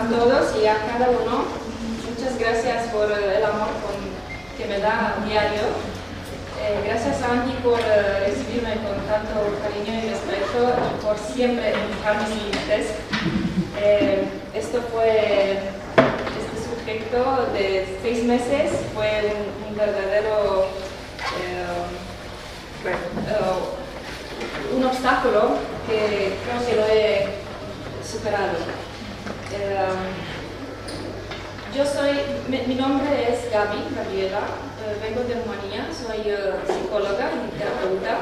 a todos y a cada uno. Muchas gracias por el amor que me da diario. Gracias a Andy por recibirme con tanto cariño y respeto y por siempre empujar mis límites. Este sujeto de 6 meses fue un verdadero un obstáculo que creo que lo he superado. Mi nombre es Gabriela, vengo de Rumanía, soy psicóloga y terapeuta.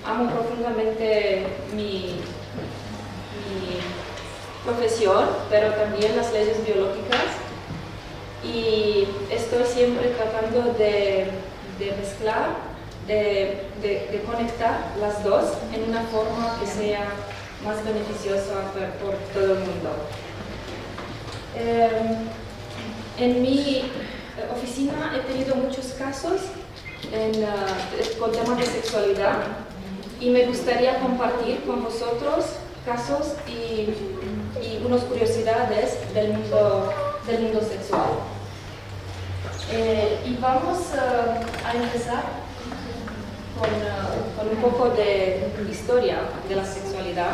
Amo profundamente mi profesión, pero también las leyes biológicas, y estoy siempre tratando de mezclar, de conectar las dos en una forma que sea más beneficiosa por todo el mundo. En mi oficina he tenido muchos casos con temas de sexualidad, y me gustaría compartir con vosotros casos y unas curiosidades del mundo sexual. Y vamos a empezar con un poco de historia de la sexualidad.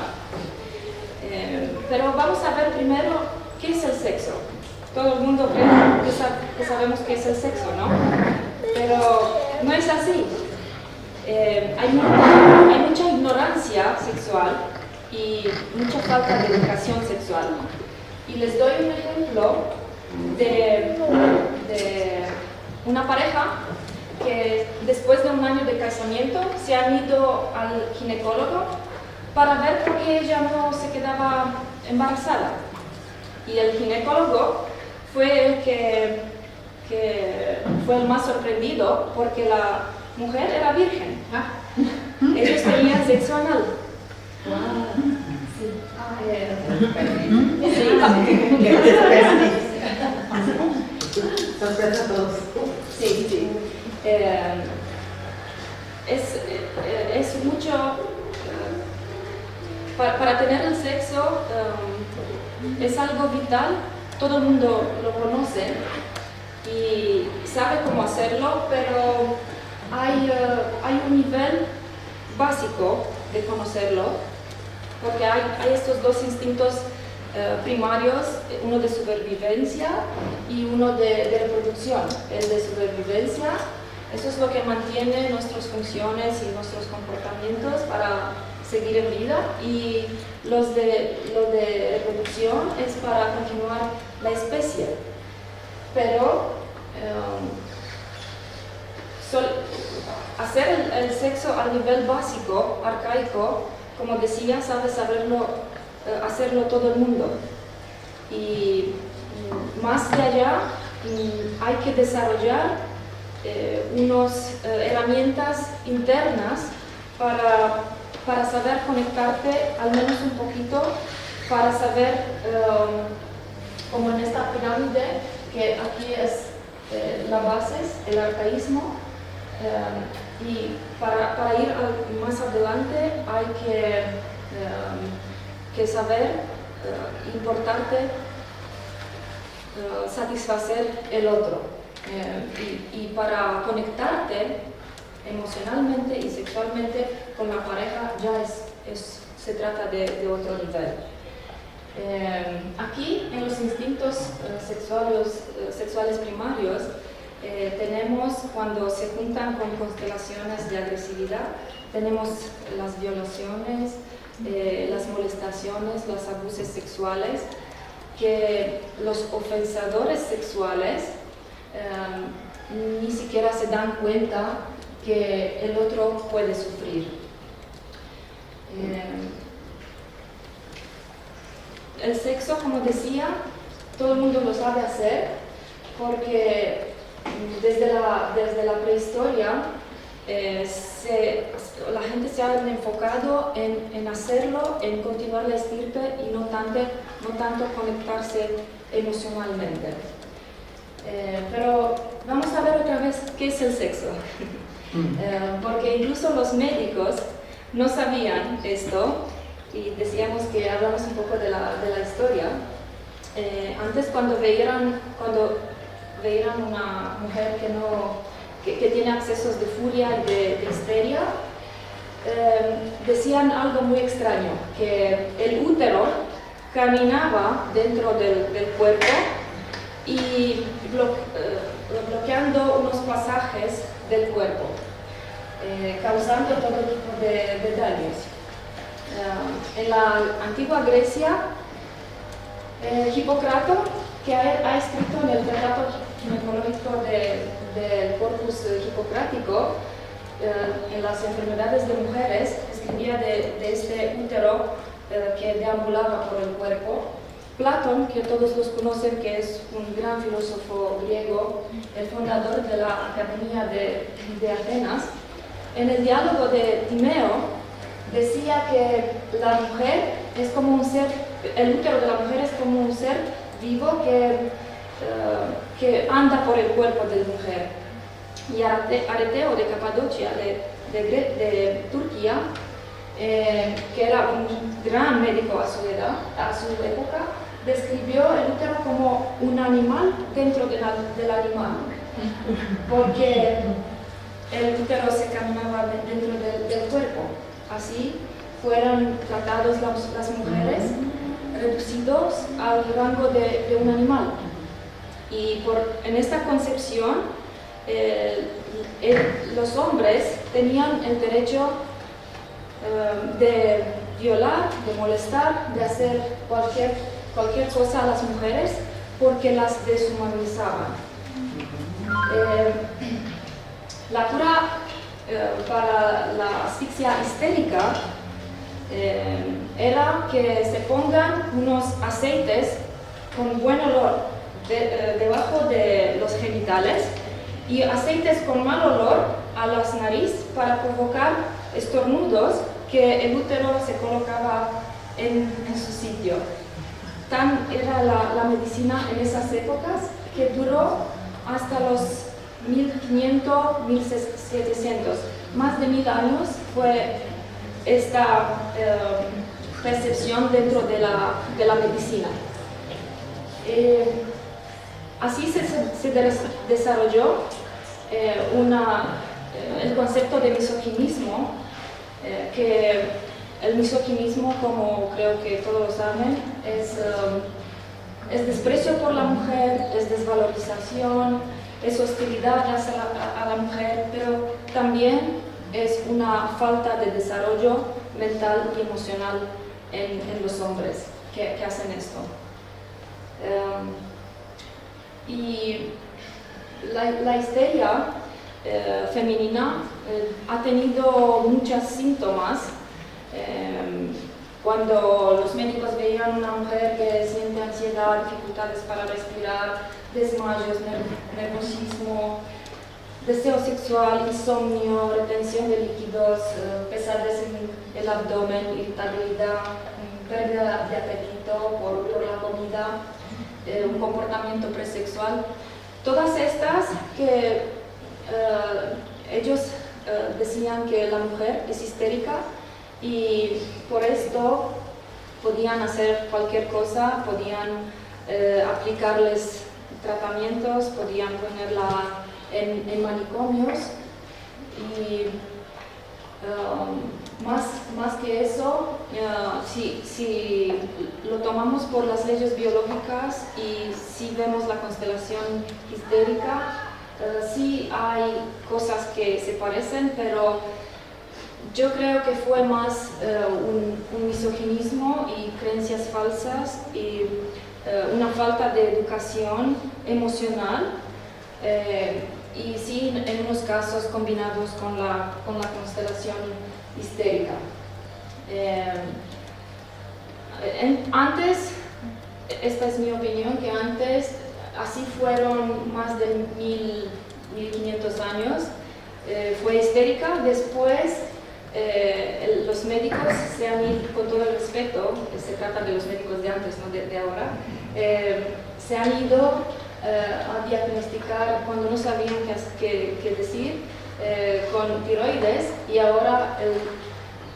Pero vamos a ver primero qué es el sexo. Todo el mundo cree que sabemos qué es el sexo, ¿no? Pero no es así. Hay mucha ignorancia sexual y mucha falta de educación sexual. Y les doy un ejemplo de una pareja que después de un año de casamiento se han ido al ginecólogo para ver por qué ella no se quedaba embarazada. Y el ginecólogo fue el que fue el más sorprendido, porque la mujer era virgen. Ellos tenían sexo anal. Sorpresa a todos. Sí. Es mucho. Para tener el sexo es algo vital. Todo el mundo lo conoce y sabe cómo hacerlo, pero hay un nivel básico de conocerlo, porque hay estos dos instintos primarios, uno de supervivencia y uno de reproducción. El de supervivencia, eso es lo que mantiene nuestras funciones y nuestros comportamientos para seguir en vida, y lo de reproducción es para continuar la especie. Pero hacer el sexo a nivel básico, arcaico, como decía, sabe hacerlo todo el mundo. Y más de allá hay que desarrollar unas herramientas internas para saber conectarte al menos un poquito, para saber, como en esta pirámide, que aquí es la base, el arcaísmo, y para ir más adelante hay que saber importarte, satisfacer el otro, y para conectarte emocionalmente y sexualmente con la pareja ya se trata de otro nivel. Aquí en los instintos sexuales primarios tenemos, cuando se juntan con constelaciones de agresividad, tenemos las violaciones, las molestaciones, los abusos sexuales, que los ofensadores sexuales ni siquiera se dan cuenta que el otro puede sufrir. El sexo, como decía, todo el mundo lo sabe hacer, porque desde la prehistoria la gente se ha enfocado en hacerlo, en continuar la estirpe y no tanto conectarse emocionalmente. Pero vamos a ver otra vez qué es el sexo. Porque incluso los médicos no sabían esto, y decíamos que hablamos un poco de la historia. Antes cuando veían una mujer que tiene accesos de furia y de histeria, decían algo muy extraño, que el útero caminaba dentro del cuerpo y bloqueando unos pasajes del cuerpo, causando todo tipo de daños. En la antigua Grecia, Hipócrates, que ha escrito en el Tratado Ginecológico del Corpus Hipocrático, en las enfermedades de mujeres, escribía de este útero que deambulaba por el cuerpo. Platón, que todos los conocen, que es un gran filósofo griego, el fundador de la Academia de Atenas, en el diálogo de Timeo decía que la mujer es como un ser, el útero de la mujer es como un ser vivo que anda por el cuerpo de la mujer. Y Areteo de Capadocia, de Turquía, que era un gran médico a su época, describió el útero como un animal dentro del animal, porque el útero se caminaba dentro del cuerpo. Así fueron tratados las mujeres, reducidos al rango de un animal. Y en esta concepción, los hombres tenían el derecho de violar, de molestar, de hacer cualquier cosa a las mujeres porque las deshumanizaban. La cura para la asfixia histérica era que se pongan unos aceites con buen olor debajo de los genitales y aceites con mal olor a las narices para provocar estornudos que el útero se colocaba en su sitio. Tan era la medicina en esas épocas que duró hasta los 1500, 1700. Más de 1000 años fue esta percepción dentro de la medicina. Así se desarrolló el concepto de misoginismo, que el misoginismo, como creo que todos saben, es desprecio por la mujer, es desvalorización, es hostilidad hacia a la mujer, pero también es una falta de desarrollo mental y emocional en los hombres que hacen esto. Y la histeria femenina ha tenido muchos síntomas. Cuando los médicos veían a una mujer que siente ansiedad, dificultades para respirar, desmayos, nerviosismo, deseo sexual, insomnio, retención de líquidos, pesadez en el abdomen, irritabilidad, pérdida de apetito por la comida, un comportamiento presexual. Todas estas que ellos decían que la mujer es histérica y por esto podían hacer cualquier cosa, podían aplicarles tratamientos, podían ponerla en manicomios y más que eso, si lo tomamos por las leyes biológicas y si vemos la constelación histérica, sí hay cosas que se parecen, pero yo creo que fue más un misoginismo y creencias falsas y una falta de educación emocional y sí en unos casos combinados con la constelación histérica. Antes, esta es mi opinión, que antes así fueron más de 1500 años, fue histérica. Después los médicos se han ido, con todo el respeto, se trata de los médicos de antes, no de ahora, se han ido a diagnosticar cuando no sabían qué decir, con tiroides, y ahora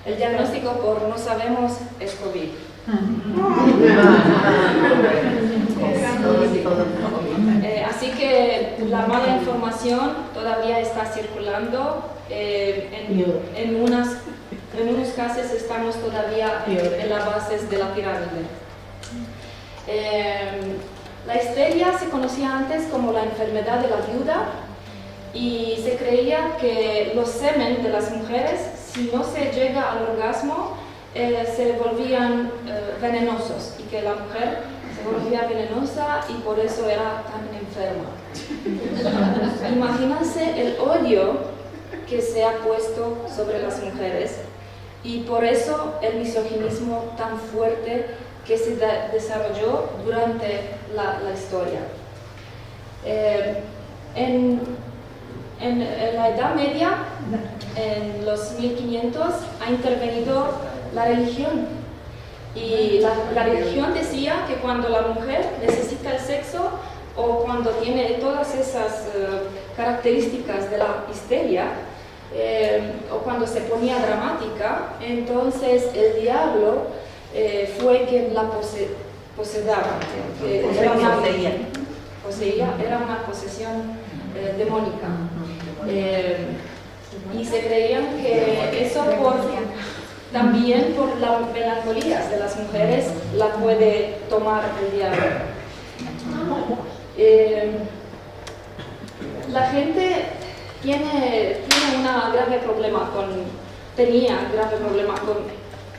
el diagnóstico por no sabemos es COVID. Así que la mala información todavía está circulando. En unos casos estamos todavía en las bases de la pirámide. La histeria se conocía antes como la enfermedad de la viuda y se creía que los semen de las mujeres, si no se llega al orgasmo, se volvían venenosos y que la mujer se volvía venenosa y por eso era tan enferma. Imagínense el odio que se ha puesto sobre las mujeres y por eso el misoginismo tan fuerte que se desarrolló durante la historia. En la Edad Media, en los 1500, ha intervenido la religión. Y la religión decía que cuando la mujer necesita el sexo o cuando tiene todas esas características de la histeria, o cuando se ponía dramática, entonces el diablo fue quien la poseedaba. Era una posesión demónica. Y se creían que eso también por la melancolía de las mujeres la puede tomar el diablo. La gente tenía grave problema con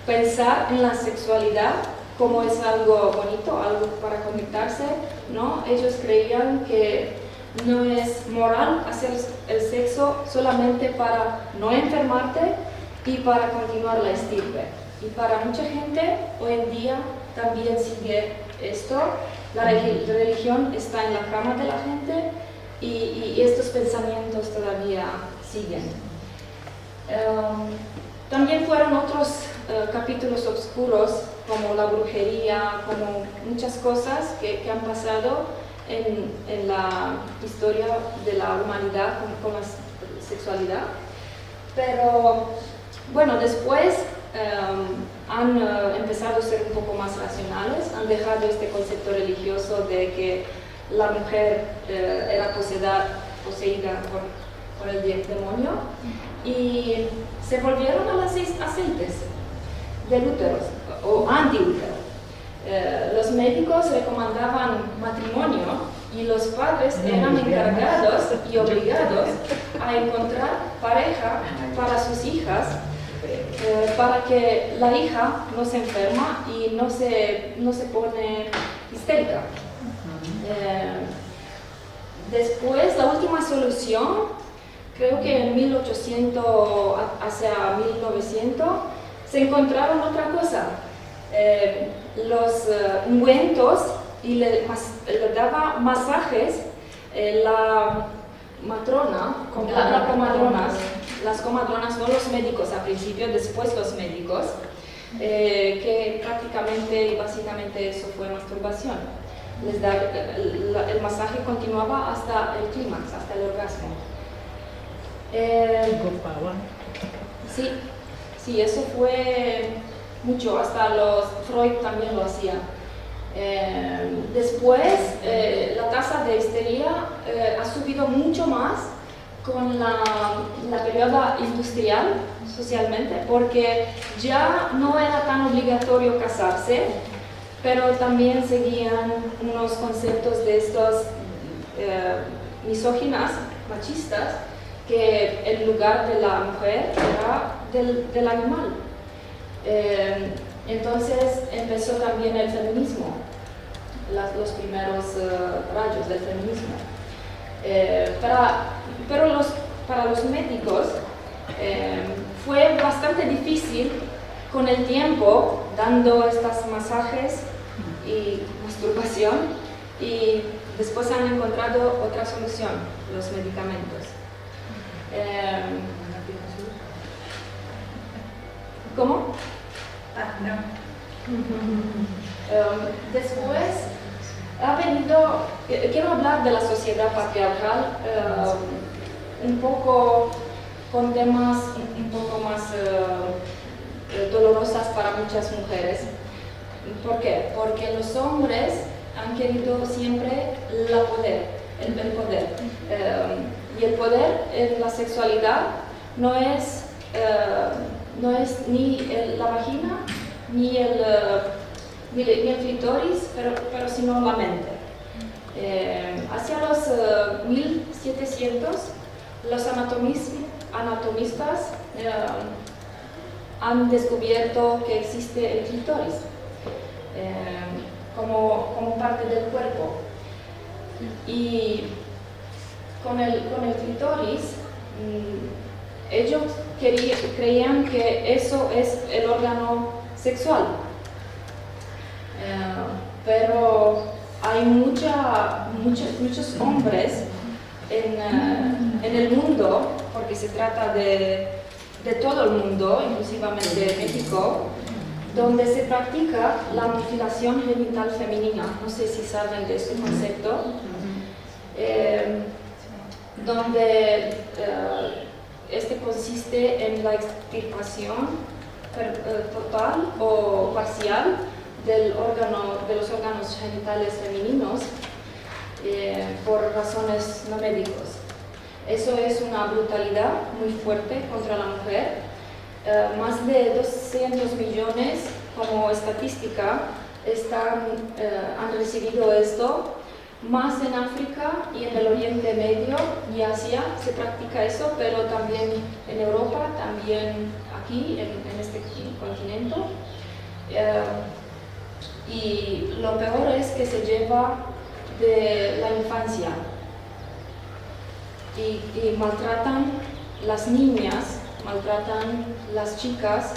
pensar en la sexualidad como es algo bonito, algo para conectarse, ¿no? Ellos creían que no es moral hacer el sexo solamente para no enfermarte y para continuar la estirpe. Y para mucha gente hoy en día también sigue esto. La religión está en la cama de la gente y estos pensamientos todavía siguen. También fueron otros capítulos oscuros como la brujería, como muchas cosas que han pasado en la historia de la humanidad con la sexualidad. Pero bueno, después han empezado a ser un poco más racionales, han dejado este concepto religioso de que la mujer era poseída por el demonio y se volvieron a los aceites del útero o antiútero. Los médicos recomendaban matrimonio y los padres eran encargados y obligados a encontrar pareja para sus hijas para que la hija no se enferma y no se pone histérica. Después, la última solución, creo que en 1800 hacia 1900, se encontraron otra cosa. Los ungüentos y le daba masajes la matrona, las comadronas, no los médicos al principio, después los médicos, que prácticamente y básicamente eso fue masturbación. El masaje continuaba hasta el clímax, hasta el orgasmo. Sí, eso fue mucho, hasta Freud también lo hacía. Después, la tasa de histeria ha subido mucho más con la periodo industrial socialmente, porque ya no era tan obligatorio casarse, pero también seguían unos conceptos de estos misóginas, machistas, que el lugar de la mujer era del animal. Entonces empezó también el feminismo, los primeros rayos del feminismo. Pero para los médicos fue bastante difícil con el tiempo, dando estos masajes y masturbación, y después han encontrado otra solución, los medicamentos. ¿Cómo? Después ha venido, quiero hablar de la sociedad patriarcal un poco con temas un poco más dolorosas para muchas mujeres. ¿Por qué? Porque los hombres han querido siempre el poder. Y el poder en la sexualidad no es ni la vagina, ni el clitoris, pero sino la mente. Hacia los 1700, los anatomistas han descubierto que existe el clítoris como parte del cuerpo. Y con el clítoris, ellos creían que eso es el órgano sexual. Pero hay muchos hombres en el mundo, porque se trata de todo el mundo, inclusivamente de México, donde se practica la mutilación genital femenina. No sé si saben de este concepto. Donde este consiste en la extirpación total o parcial de los órganos genitales femeninos por razones no médicas. Eso es una brutalidad muy fuerte contra la mujer. Más de 200 millones, como estadística, han recibido esto. Más en África y en el Oriente Medio y Asia se practica eso, pero también en Europa, también aquí, en este continente. Y lo peor es que se lleva de la infancia y maltratan las niñas, maltratan las chicas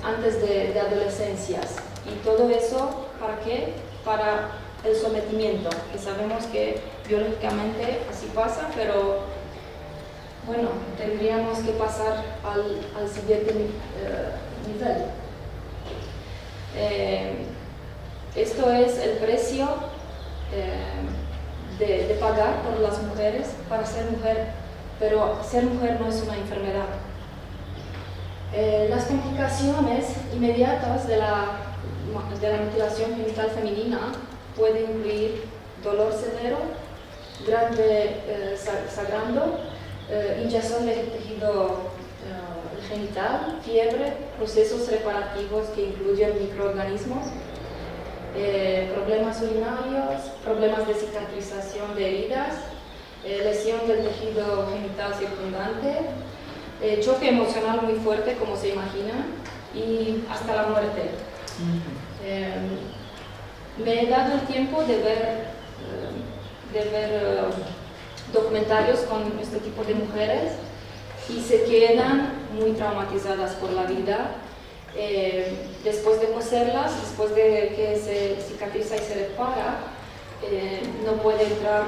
antes de adolescencias. Y todo eso, ¿para qué? Para el sometimiento, que sabemos que biológicamente así pasa, pero bueno, tendríamos que pasar al siguiente nivel. Esto es el precio de pagar por las mujeres para ser mujer, pero ser mujer no es una enfermedad. Las complicaciones inmediatas de la mutilación genital femenina puede incluir dolor severo, grande sangrando, hinchazón del tejido genital, fiebre, procesos reparativos que incluyen microorganismos, problemas urinarios, problemas de cicatrización de heridas, lesión del tejido genital circundante, choque emocional muy fuerte, como se imagina, y hasta la muerte. Me he dado el tiempo de ver documentarios con este tipo de mujeres y se quedan muy traumatizadas por la vida. Después de coserlas, después de que se cicatriza y se repara, no puede entrar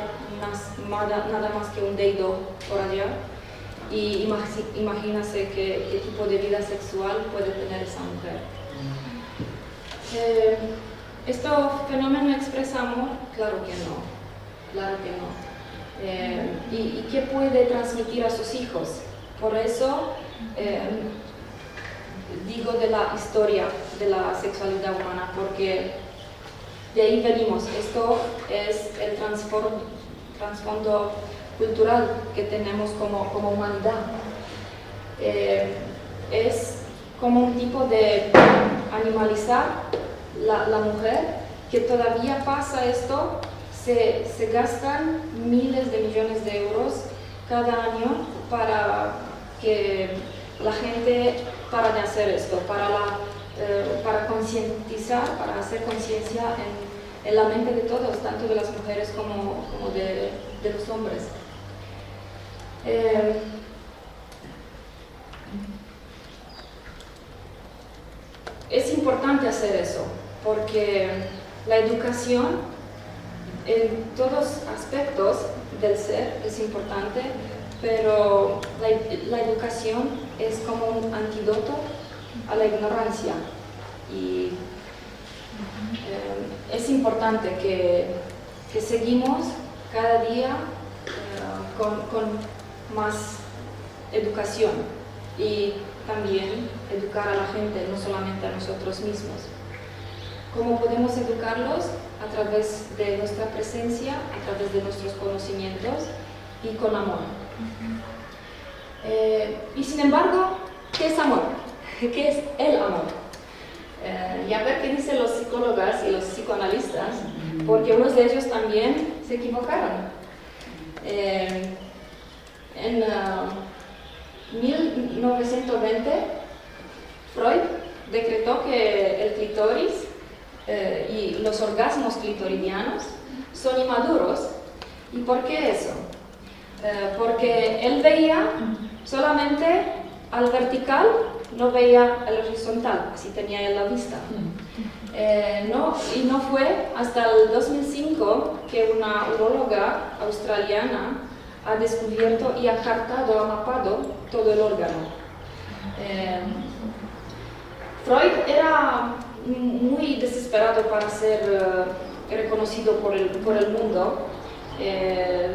nada más que un dedo por allá. Y imagínase qué tipo de vida sexual puede tener esa mujer. ¿Este fenómeno expresa amor? Claro que no, claro que no. ¿Y qué puede transmitir a sus hijos? Por eso digo de la historia de la sexualidad humana, porque de ahí venimos. Esto es el trasfondo cultural que tenemos como humanidad. Es como un tipo de animalizar la mujer, que todavía pasa esto. Se gastan miles de millones de euros cada año para que la gente pare de hacer esto, para concientizar, para hacer conciencia en la mente de todos, tanto de las mujeres como de los hombres. Es importante hacer eso, porque la educación en todos aspectos del ser es importante, pero la educación es como un antídoto a la ignorancia. Y es importante que seguimos cada día con más educación y también educar a la gente, no solamente a nosotros mismos. cómo podemos educarlos a través de nuestra presencia, a través de nuestros conocimientos y con amor. Y sin embargo, ¿qué es amor? ¿Qué es el amor? Y a ver qué dicen los psicólogos y los psicoanalistas, porque unos de ellos también se equivocaron. En 1920, Freud decretó que el clítoris y los orgasmos clitoridianos son inmaduros. ¿Y por qué eso? Porque él veía solamente al vertical, no veía al horizontal, así tenía él la vista. Y no fue hasta el 2005 que una uróloga australiana ha descubierto y ha cartado, ha mapado todo el órgano. Freud era muy desesperado para ser reconocido por el mundo. Él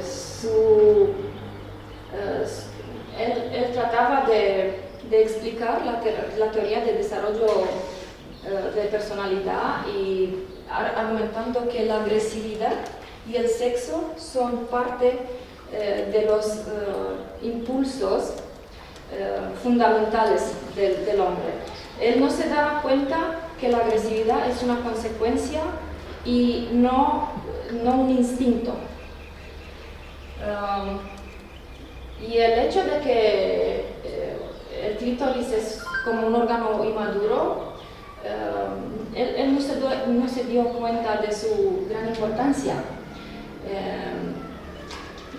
trataba de explicar la teoría de desarrollo de personalidad y argumentando que la agresividad y el sexo son parte de los impulsos fundamentales del hombre. Él no se daba cuenta que la agresividad es una consecuencia y no un instinto. Y el hecho de que el clítoris es como un órgano inmaduro, él no se dio cuenta de su gran importancia.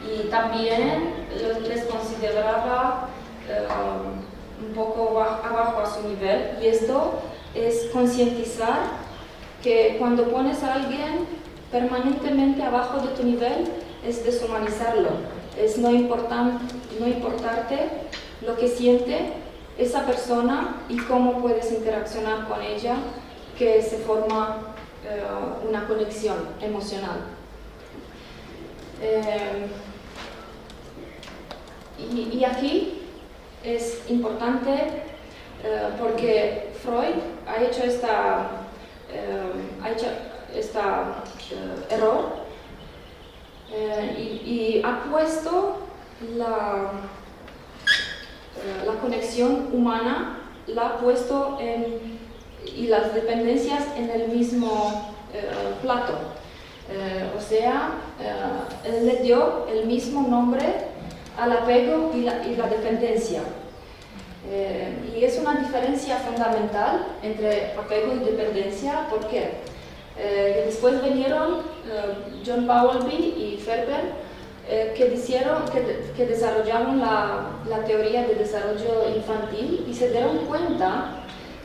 Y también les consideraba un poco abajo a su nivel, y esto es concientizar que cuando pones a alguien permanentemente abajo de tu nivel es deshumanizarlo, es no importarte lo que siente esa persona y cómo puedes interaccionar con ella, que se forma una conexión emocional. Y aquí es importante porque Freud ha hecho error y ha puesto la conexión humana, la ha puesto y las dependencias en el mismo plato. Él le dio el mismo nombre al apego y la dependencia. Y es una diferencia fundamental entre apego y dependencia. ¿Por qué? Después vinieron John Bowlby y Ferber, que desarrollaron la teoría de desarrollo infantil y se dieron cuenta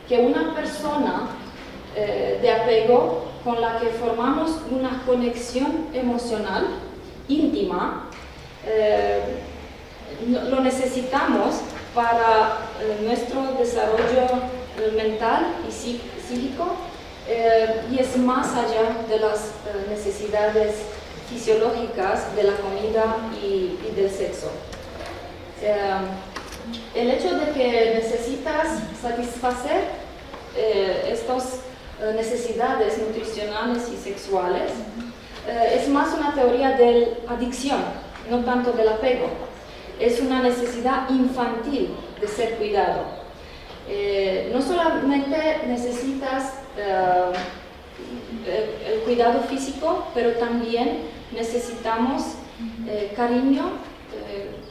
que una persona de apego con la que formamos una conexión emocional íntima, lo necesitamos para nuestro desarrollo mental y psíquico, y es más allá de las necesidades fisiológicas de la comida y del sexo. El hecho de que necesitas satisfacer estas necesidades nutricionales y sexuales es más una teoría de la adicción, no tanto del apego. Es una necesidad infantil de ser cuidado. No solamente necesitas el cuidado físico, pero también necesitamos cariño,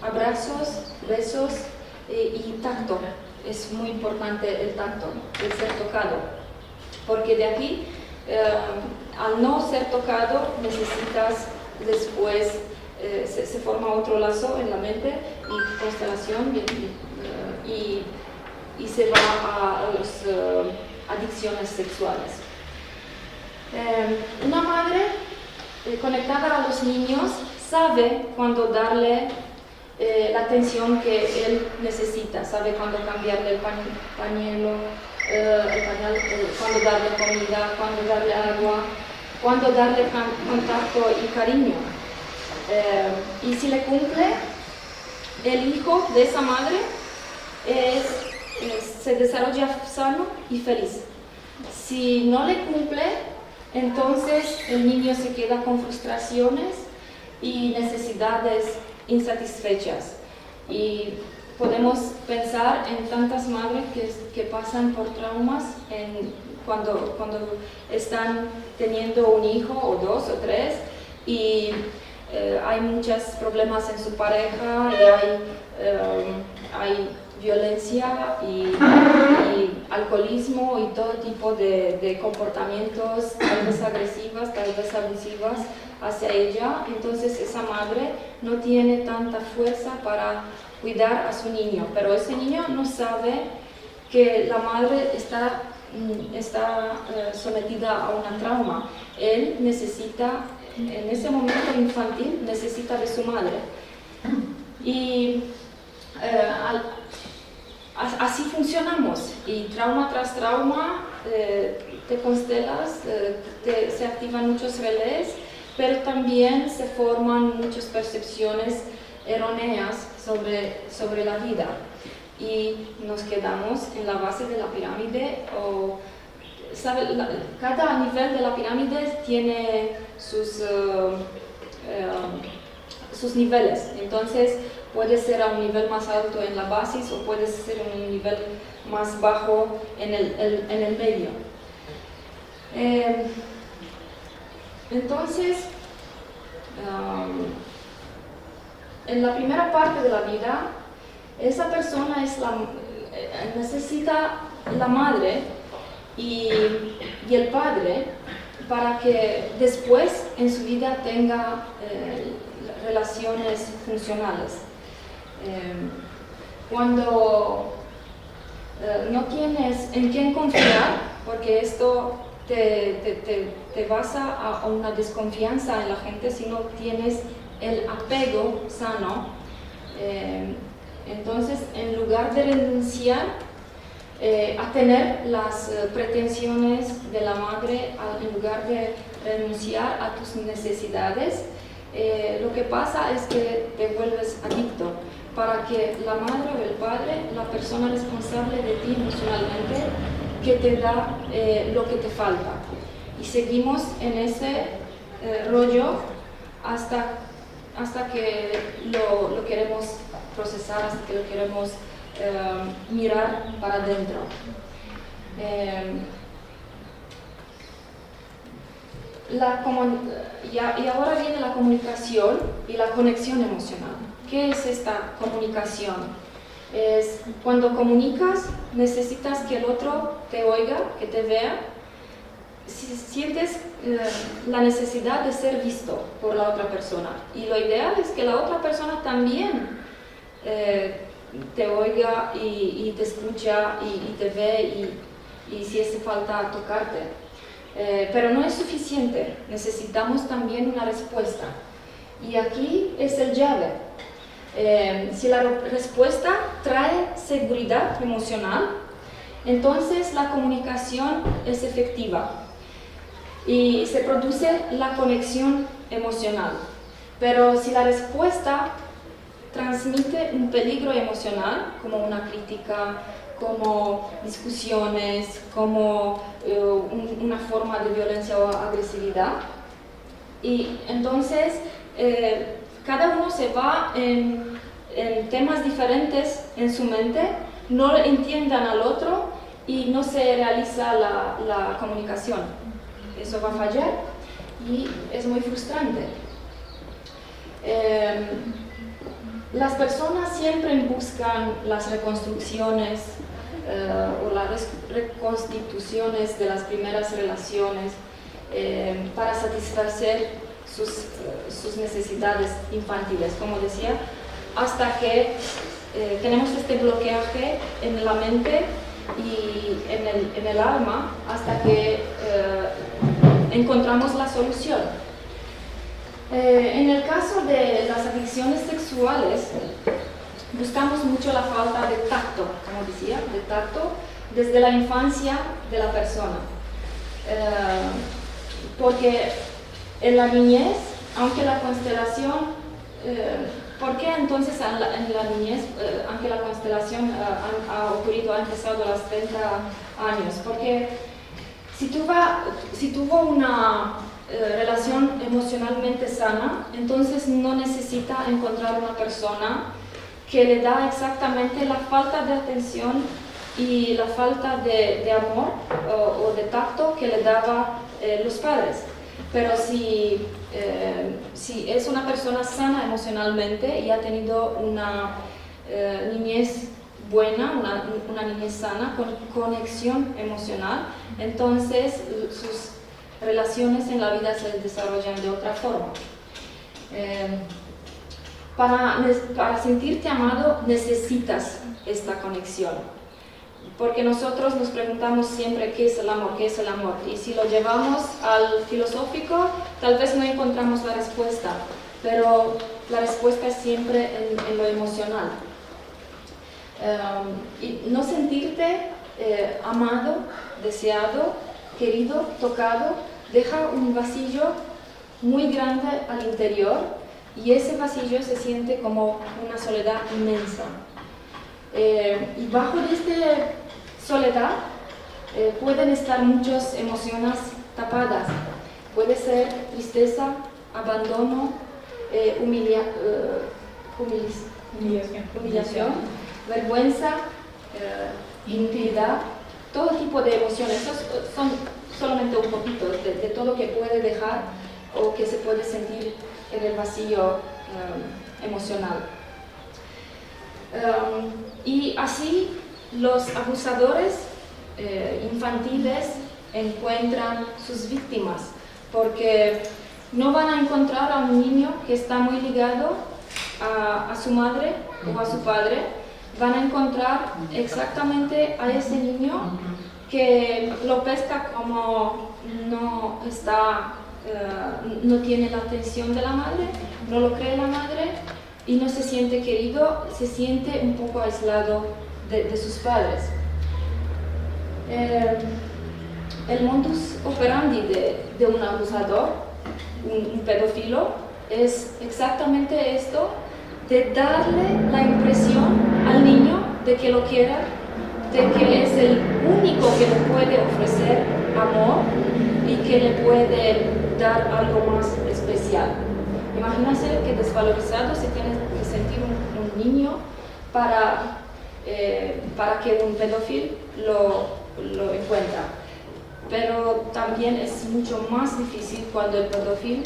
abrazos, besos y tacto. Es muy importante el tacto, el ser tocado, porque de aquí, al no ser tocado, necesitas después, se forma otro lazo en la mente y constelación y se va a las adicciones sexuales. Una madre conectada a los niños sabe cuándo darle la atención que él necesita, sabe cuándo cambiarle el pañal, cuándo darle comida, cuándo darle agua, cuándo darle contacto y cariño. Y si le cumple, el hijo de esa madre se desarrolla sano y feliz. Si no le cumple, entonces el niño se queda con frustraciones y necesidades insatisfechas. Y podemos pensar en tantas madres que pasan por traumas cuando están teniendo un hijo o dos o tres y hay muchos problemas en su pareja y hay violencia y alcoholismo y todo tipo de comportamientos, tal vez agresivas, tal vez abusivas hacia ella. Entonces esa madre no tiene tanta fuerza para cuidar a su niño, pero ese niño no sabe que la madre está sometida a un trauma. Él necesita, en ese momento infantil, necesita de su madre. Y así funcionamos, y trauma tras trauma te constelas, se activan muchos relés, pero también se forman muchas percepciones erróneas sobre la vida y nos quedamos en la base de la pirámide. Cada nivel de la pirámide tiene sus niveles, entonces puede ser a un nivel más alto en la base o puede ser a un nivel más bajo en el medio. Entonces, en la primera parte de la vida, esa persona necesita la madre y el padre para que después en su vida tenga relaciones funcionales. Cuando no tienes en quién confiar, porque esto te basa a una desconfianza en la gente si no tienes el apego sano, entonces en lugar de renunciar a tener las pretensiones de la madre, en lugar de renunciar a tus necesidades, lo que pasa es que te vuelves adicto, para que la madre o el padre, la persona responsable de ti emocionalmente, que te da lo que te falta. Y seguimos en ese rollo hasta que lo queremos procesar, hasta que lo queremos mirar para adentro. Y ahora viene la comunicación y la conexión emocional. ¿Qué es esta comunicación? Es cuando comunicas, necesitas que el otro te oiga, que te vea. Si sientes la necesidad de ser visto por la otra persona, y lo ideal es que la otra persona también te oiga y te escucha y te ve y si hace falta tocarte. Pero no es suficiente, necesitamos también una respuesta. Y aquí es el llave. Si la respuesta trae seguridad emocional, entonces la comunicación es efectiva y se produce la conexión emocional. Pero si la respuesta transmite un peligro emocional, como una crítica, como discusiones, como una forma de violencia o agresividad, y entonces cada uno se va en temas diferentes en su mente, no entiendan al otro y no se realiza la comunicación. Eso va a fallar y es muy frustrante. Las personas siempre buscan las reconstrucciones o las reconstituciones de las primeras relaciones para satisfacer sus necesidades infantiles, como decía, hasta que tenemos este bloqueaje en la mente y en el alma, hasta que encontramos la solución. En el caso de las adicciones sexuales, buscamos mucho la falta de tacto, como decía, de tacto desde la infancia de la persona. Porque en la niñez, aunque la constelación, ¿por qué entonces en la niñez, aunque la constelación ha ocurrido, ha empezado a los 30 años? Porque si tuvo una relación emocionalmente sana, entonces no necesita encontrar una persona que le da exactamente la falta de atención y la falta de amor o de tacto que le daban los padres. Pero si es una persona sana emocionalmente y ha tenido una niñez buena, una niñez sana, con conexión emocional, entonces sus relaciones en la vida se desarrollan de otra forma. Para sentirte amado necesitas esta conexión, porque nosotros nos preguntamos siempre qué es el amor, qué es el amor, y si lo llevamos al filosófico tal vez no encontramos la respuesta, pero la respuesta es siempre en lo emocional. Y no sentirte amado, deseado, querido, tocado, deja un vacío muy grande al interior, y ese vacío se siente como una soledad inmensa. Y bajo esta soledad pueden estar muchas emociones tapadas. Puede ser tristeza, abandono, humillación, vergüenza, inutilidad, todo tipo de emociones. Esos son solamente un poquito de todo que puede dejar o que se puede sentir en el vacío emocional. Y así los abusadores infantiles encuentran sus víctimas, porque no van a encontrar a un niño que está muy ligado a su madre o a su padre, van a encontrar exactamente a ese niño que lo pesca como no tiene la atención de la madre, no lo cree la madre y no se siente querido, se siente un poco aislado de sus padres. El modus operandi de un abusador, un pedófilo, es exactamente esto, de darle la impresión al niño de que lo quiera, de que es el único que le puede ofrecer amor y que le puede dar algo más especial. Imagínense que desvalorizado se tiene que sentir un niño para que un pedófilo lo encuentra. Pero también es mucho más difícil cuando el pedófilo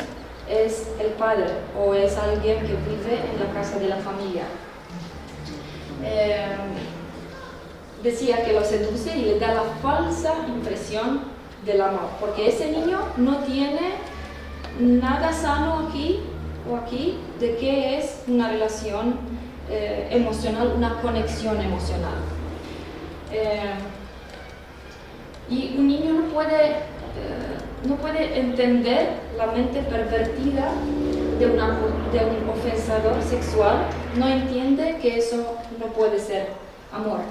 es el padre o es alguien que vive en la casa de la familia. Decía que lo seduce y le da la falsa impresión del amor, porque ese niño no tiene nada sano aquí o aquí de qué es una relación emocional, una conexión emocional. Y un niño no puede entender la mente pervertida de un ofensador sexual, no entiende que eso no puede ser amor.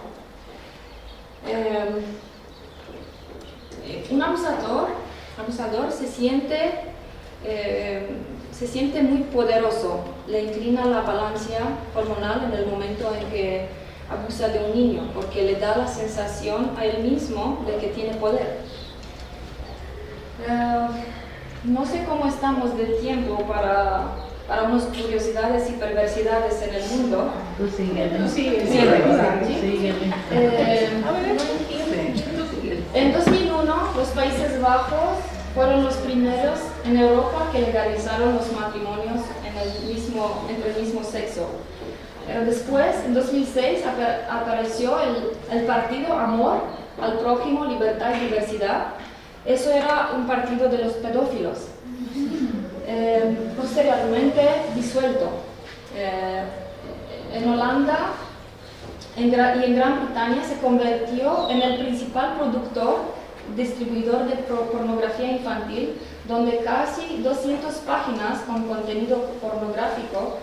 Un abusador se siente muy poderoso, le inclina la balanza hormonal en el momento en que abusa de un niño, porque le da la sensación a él mismo de que tiene poder. No sé cómo estamos de tiempo para unas curiosidades y perversidades en el mundo. Tú síguele. En 2001, los Países Bajos fueron los primeros en Europa que legalizaron los matrimonios entre el mismo sexo. Después, en 2006, apareció el partido Amor al Prójimo, Libertad y Diversidad. Eso era un partido de los pedófilos. Posteriormente disuelto. En Holanda y en Gran Bretaña se convirtió en el principal distribuidor de pornografía infantil, donde casi 200 páginas con contenido pornográfico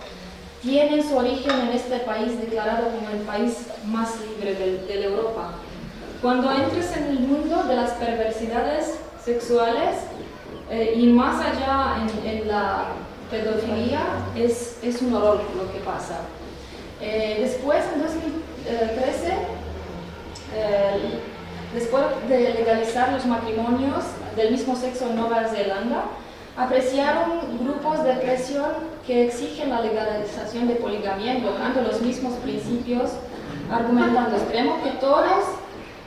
tienen su origen en este país, declarado como el país más libre de Europa. Cuando entres en el mundo de las perversidades sexuales y más allá en la pedofilia, es un horror lo que pasa. Después, en 2013, después de legalizar los matrimonios del mismo sexo en Nueva Zelanda, apreciaron grupos de presión que exigen la legalización de poligamia, invocando los mismos principios, argumentando, creemos que todas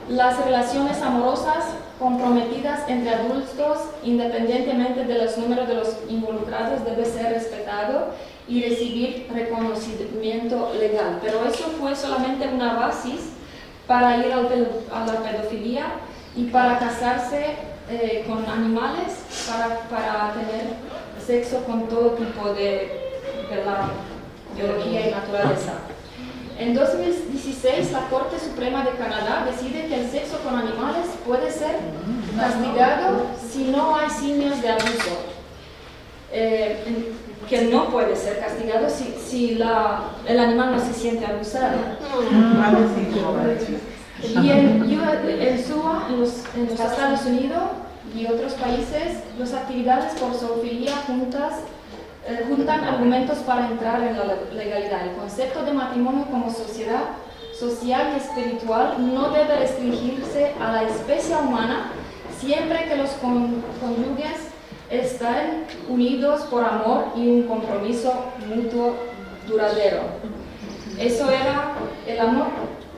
las relaciones amorosas comprometidas entre adultos, independientemente de los números de los involucrados, debe ser respetado y recibir reconocimiento legal. Pero eso fue solamente una base para ir a la pedofilia y para casarse con animales, para tener sexo con todo tipo de la biología y naturaleza. En 2016, la Corte Suprema de Canadá decide que el sexo con animales puede ser castigado si no hay signos de abuso. Que no puede ser castigado si el animal no se siente abusado. Y en SUA, en los Estados Unidos y otros países, las actividades por zoofilia juntan argumentos para entrar en la legalidad. El concepto de matrimonio como sociedad social y espiritual no debe restringirse a la especie humana siempre que los cónyuges estén unidos por amor y un compromiso mutuo duradero. Eso era el amor.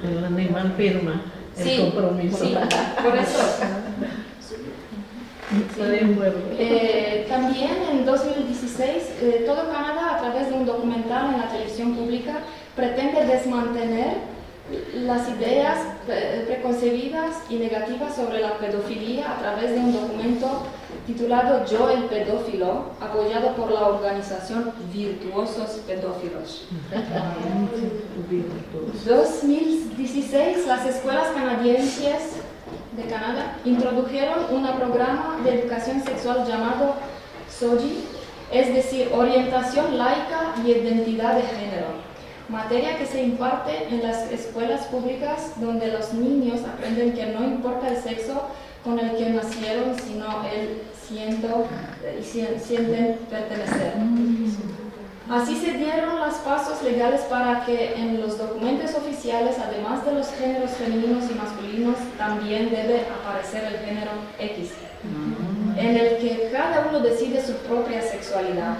El animal firma el compromiso. Sí, por eso. También en 2016, todo Canadá, a través de un documental en la televisión pública, pretende desmanteler las ideas preconcebidas y negativas sobre la pedofilia a través de un documento titulado Yo el pedófilo, apoyado por la organización Virtuosos Pedófilos. En 2016, las escuelas canadienses de Canadá introdujeron un programa de educación sexual llamado SOGI, es decir, orientación laica y identidad de género, materia que se imparte en las escuelas públicas donde los niños aprenden que no importa el sexo con el que nacieron, sino el sienten pertenecer. Así se dieron los pasos legales para que en los documentos oficiales, además de los géneros femeninos y masculinos, también debe aparecer el género X, en el que cada uno decide su propia sexualidad.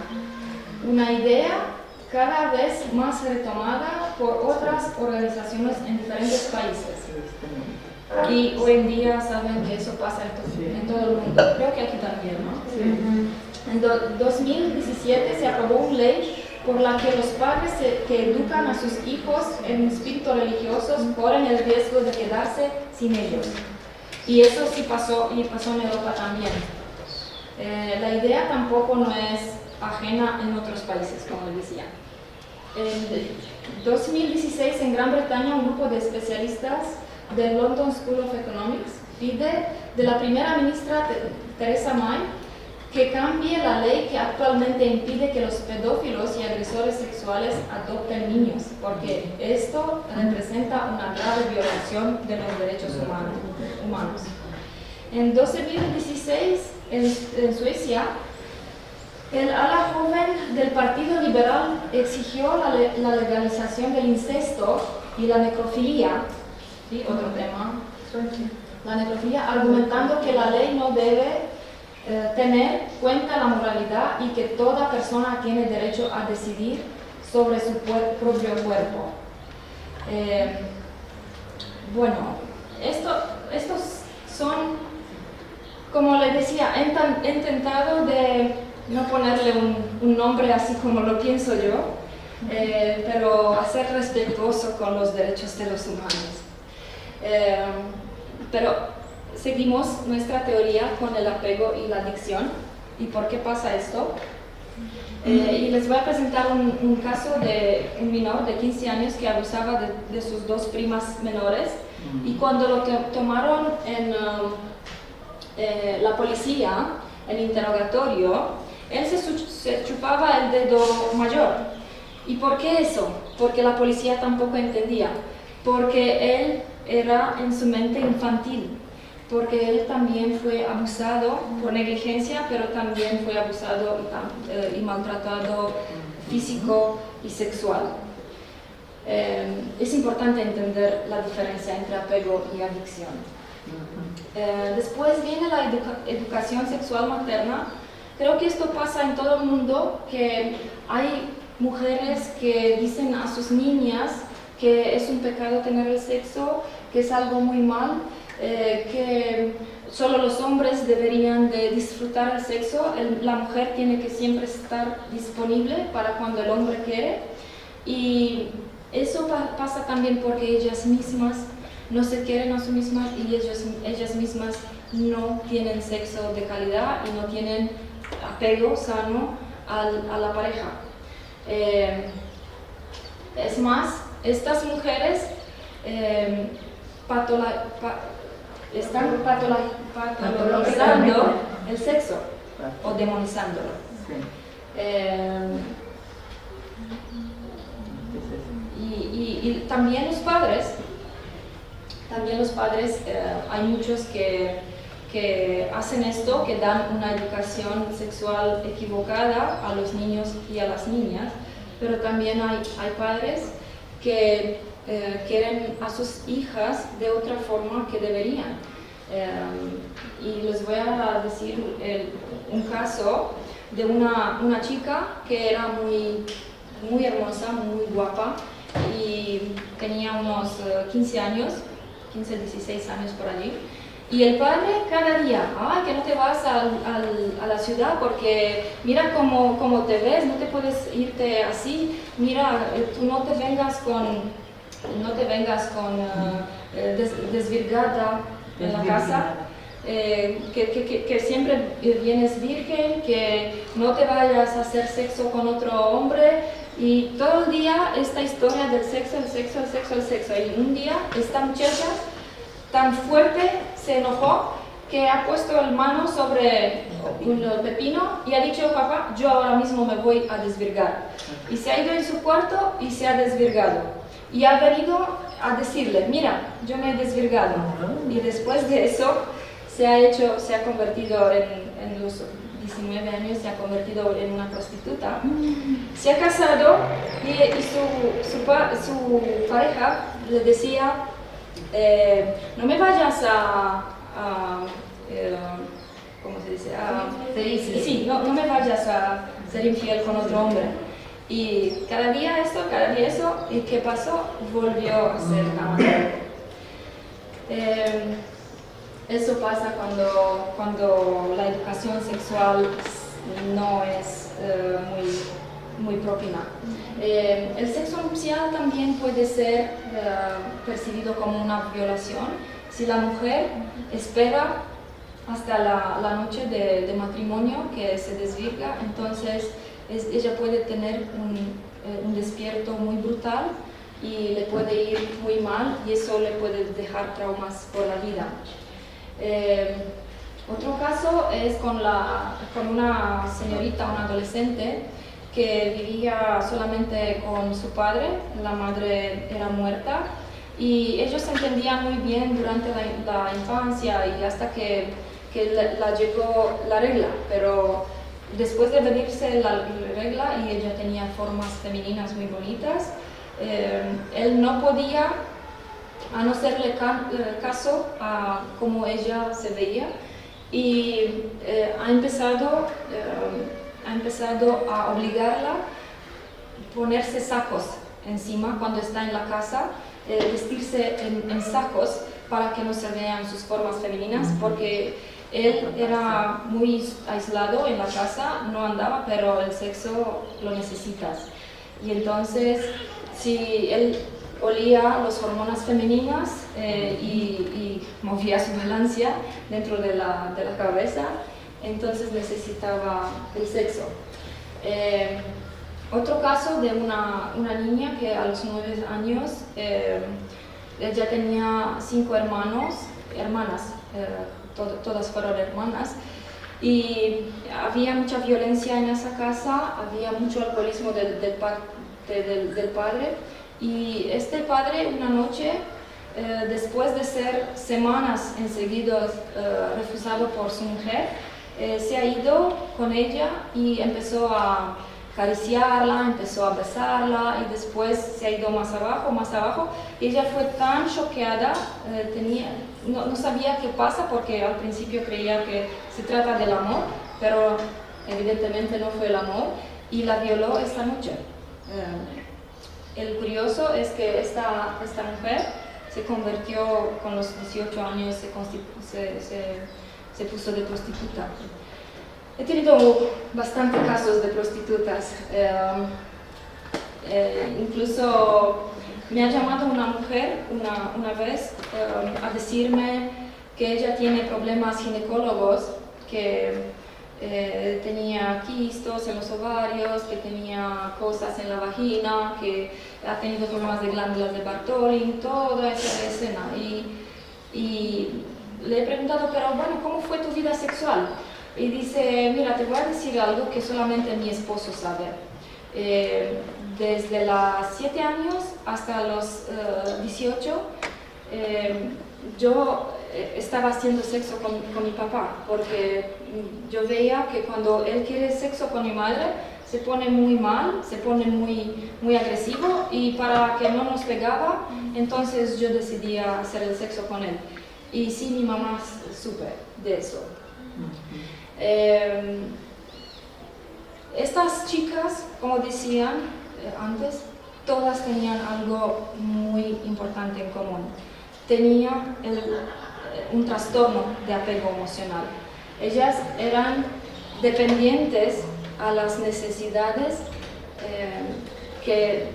Una idea cada vez más retomada por otras organizaciones en diferentes países. Y hoy en día saben que eso pasa en todo el mundo. Creo que aquí también, ¿no? Sí. En 2017 se aprobó una ley por la que los padres que educan a sus hijos en espíritu religiosos corren el riesgo de quedarse sin ellos. Y eso sí pasó, y pasó en Europa también. La idea tampoco no es ajena en otros países, como decía. En 2016, en Gran Bretaña, un grupo de especialistas del London School of Economics pide de la primera ministra Theresa May que cambie la ley que actualmente impide que los pedófilos y agresores sexuales adopten niños, porque esto representa una grave violación de los derechos humanos. En 2016, en Suecia, el ala joven del Partido Liberal exigió la legalización del incesto y la necrofilia, ¿sí? Otro tema, la necrofilia, argumentando que la ley no debe tener en cuenta la moralidad y que toda persona tiene derecho a decidir sobre su propio cuerpo. Bueno, estos son, como les decía, he intentado de no ponerle un nombre así como lo pienso yo, pero ser respetuoso con los derechos de los humanos. Pero seguimos nuestra teoría con el apego y la adicción. ¿Y por qué pasa esto? Y les voy a presentar un caso de un menor de 15 años que abusaba de sus dos primas menores, y cuando lo tomaron en la policía, en interrogatorio, él se chupaba el dedo mayor. ¿Y por qué eso? Porque la policía tampoco entendía, porque él era en su mente infantil, porque él también fue abusado por negligencia, pero también fue abusado y maltratado físico y sexual. Es importante entender la diferencia entre apego y adicción. Después viene la educación sexual materna. Creo que esto pasa en todo el mundo, que hay mujeres que dicen a sus niñas que es un pecado tener el sexo, que es algo muy mal, que solo los hombres deberían de disfrutar el sexo, la mujer tiene que siempre estar disponible para cuando el hombre quiere. Y eso pasa también porque ellas mismas no se quieren a sí mismas y ellas mismas no tienen sexo de calidad y no tienen apego sano a la pareja. Es más, estas mujeres están patologizando el sexo o demonizándolo. Y también los padres, hay muchos que hacen esto, que dan una educación sexual equivocada a los niños y a las niñas, pero también hay padres que quieren a sus hijas de otra forma que deberían. Y les voy a decir un caso de una chica que era muy hermosa, muy guapa, y tenía unos 15 años, 15, 16 años por allí. Y el padre cada día, que no te vas a la ciudad porque mira cómo te ves, no te puedes irte así, mira, tú no te vengas con desvirgada en la casa, que siempre vienes virgen, que no te vayas a hacer sexo con otro hombre. Y todo el día esta historia del sexo, el sexo, el sexo, el sexo. Y un día esta muchacha tan fuerte se enojó que ha puesto la mano sobre un pepino y ha dicho: papá, yo ahora mismo me voy a desvirgar. Y se ha ido en su cuarto y se ha desvirgado. Y ha venido a decirle: mira, yo me he desvirgado. Y después de eso se ha convertido en los 19 años, se ha convertido en una prostituta. Se ha casado y su pareja le decía: no me vayas ¿cómo se dice? Sí, no me vayas a ser infiel con otro hombre. Y cada día eso, ¿y qué pasó? Volvió a ser amador. Eso pasa cuando la educación sexual no es muy propia. El sexo nupcial también puede ser percibido como una violación. Si la mujer espera hasta la noche de matrimonio que se desvirga, entonces ella puede tener un despierto muy brutal y le puede ir muy mal y eso le puede dejar traumas por la vida. Otro caso es con una señorita, una adolescente, que vivía solamente con su padre, la madre era muerta, y ellos se entendían muy bien durante la infancia y hasta que la llegó la regla, pero después de venirse la regla y ella tenía formas femeninas muy bonitas, él no podía a no hacerle caso a cómo ella se veía y ha empezado a obligarla a ponerse sacos encima cuando está en la casa, vestirse en sacos para que no se vean sus formas femeninas, porque él era muy aislado en la casa, no andaba, pero el sexo lo necesitas. Y entonces, si él olía las hormonas femeninas y movía su balancia dentro de la cabeza, entonces necesitaba el sexo. Otro caso de una niña que a los 9 años ella tenía 5 hermanas, todas fueron hermanas, y había mucha violencia en esa casa, había mucho alcoholismo del padre, y este padre una noche, después de ser semanas enseguidas refusado por su mujer, se ha ido con ella y empezó a acariciarla, empezó a besarla y después se ha ido más abajo. Ella fue tan choqueada, no sabía qué pasa porque al principio creía que se trata del amor, pero evidentemente no fue el amor y la violó esta noche. El curioso es que esta mujer se convirtió con los 18 años, se puso de prostituta. He tenido bastantes casos de prostitutas. Incluso me ha llamado una mujer una vez a decirme que ella tiene problemas ginecólogos, que tenía quistos en los ovarios, que tenía cosas en la vagina, que ha tenido problemas de glándulas de Bartholin, toda esa escena. Y le he preguntado, pero bueno, ¿cómo fue tu vida sexual? Y dice, mira, te voy a decir algo que solamente mi esposo sabe. Desde los 7 años hasta los 18, yo estaba haciendo sexo con mi papá, porque yo veía que cuando él quiere sexo con mi madre, se pone muy mal, se pone muy agresivo, y para que no nos pegaba, entonces yo decidía hacer el sexo con él. Y sí, mi mamá supe de eso. Estas chicas, como decían antes, todas tenían algo muy importante en común. Tenían un trastorno de apego emocional. Ellas eran dependientes a las necesidades que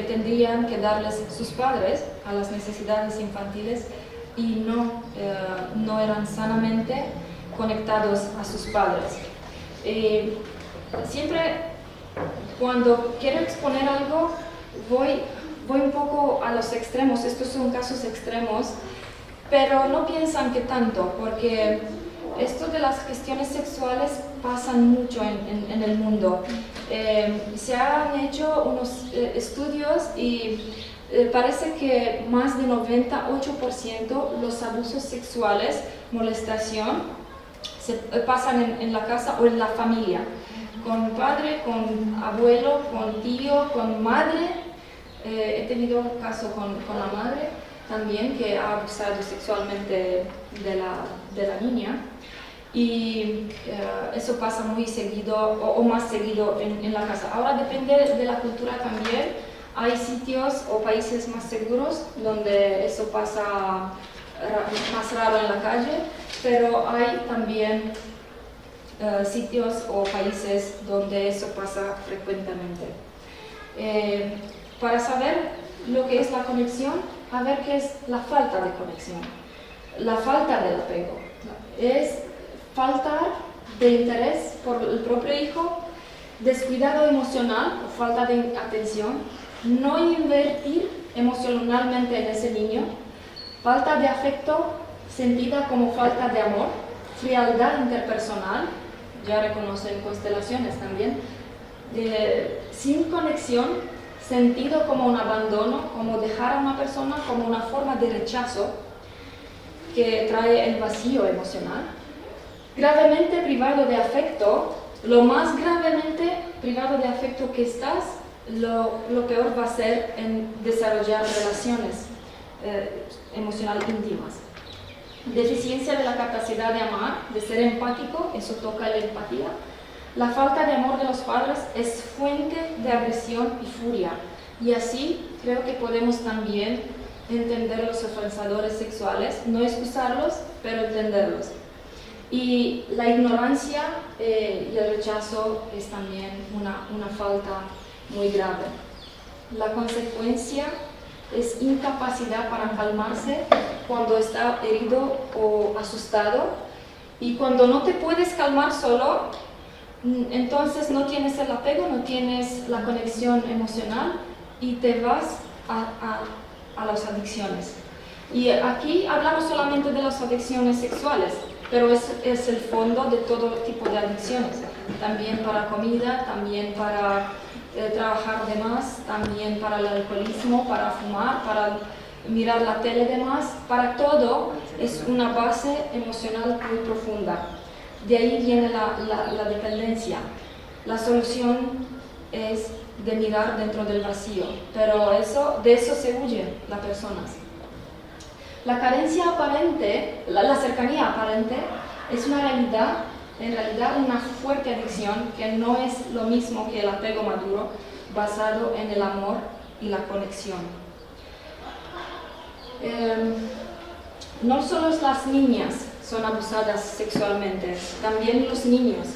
tendrían que darles sus padres, a las necesidades infantiles, y no eran sanamente conectados a sus padres. Siempre cuando quiero exponer algo voy un poco a los extremos. Estos son casos extremos, pero no piensan que tanto, porque esto de las cuestiones sexuales pasan mucho en el mundo. Se han hecho unos estudios y parece que más de 98% los abusos sexuales, molestación, se pasan en la casa o en la familia, con padre, con abuelo, con tío, con madre. He tenido un caso con la madre también, que ha abusado sexualmente de la niña, y eso pasa muy seguido o más seguido en la casa. Ahora depende de la cultura también. Hay sitios o países más seguros donde eso pasa más raro en la calle, pero hay también sitios o países donde eso pasa frecuentemente. Para saber lo que es la conexión, a ver qué es la falta de conexión. La falta del apego es faltar de interés por el propio hijo, descuidado emocional o falta de atención, no invertir emocionalmente en ese niño, falta de afecto sentida como falta de amor, frialdad interpersonal, ya reconocen constelaciones también, sin conexión, sentido como un abandono, como dejar a una persona, como una forma de rechazo que trae el vacío emocional, gravemente privado de afecto. Lo más gravemente privado de afecto que estás, lo peor va a ser en desarrollar relaciones emocionales íntimas. Deficiencia de la capacidad de amar, de ser empático, eso toca la empatía. La falta de amor de los padres es fuente de agresión y furia. Y así creo que podemos también entender los ofensadores sexuales, no excusarlos, pero entenderlos. Y la ignorancia y el rechazo es también una falta muy grave. La consecuencia es incapacidad para calmarse cuando está herido o asustado, y cuando no te puedes calmar solo, entonces no tienes el apego, no tienes la conexión emocional y te vas a las adicciones. Y aquí hablamos solamente de las adicciones sexuales, pero es el fondo de todo tipo de adicciones, también para comida, también para trabajar de más, también para el alcoholismo, para fumar, para mirar la tele de más. Para todo es una base emocional muy profunda. De ahí viene la dependencia. La solución es de mirar dentro del vacío, pero de eso se huye las personas. La carencia aparente, la cercanía aparente, es en realidad una fuerte adicción que no es lo mismo que el apego maduro, basado en el amor y la conexión. No solo las niñas son abusadas sexualmente, también los niños.